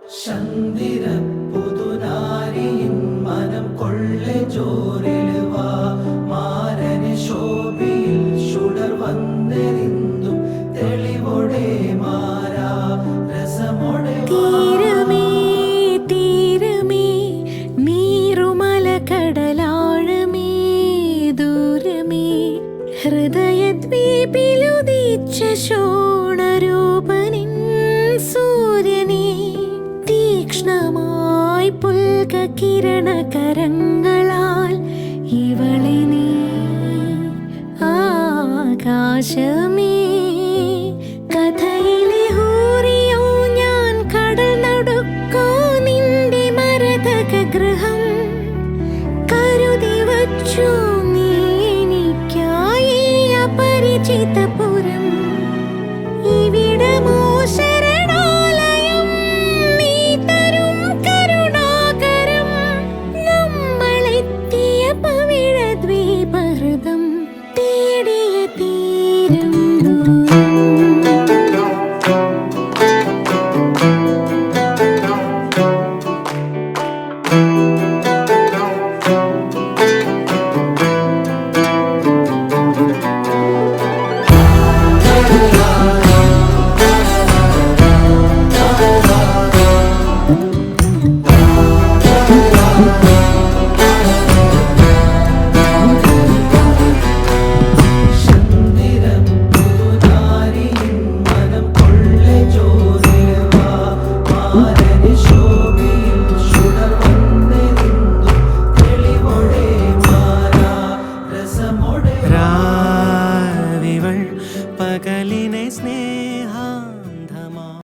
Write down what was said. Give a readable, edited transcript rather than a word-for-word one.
ചന്ദിര പുതുനാരിയിൻ മനം കൊള്ളെ ജോറിലുവാ മാരന് ശോഭിയിൽ ചുടർ വന്നെരിന്തും തെളിവോടെ മാറാ രസമോടെ തീരമേ തീരമേ നീറുമല കടലാഴമേ ദൂരമേ ഹൃദയദ്വീപിലുദിച്ച ശോണരൂപനിൻ സൂര്യനേ തീക്ഷ്ണമായി പുൽക കിരണകരങ്ങൾ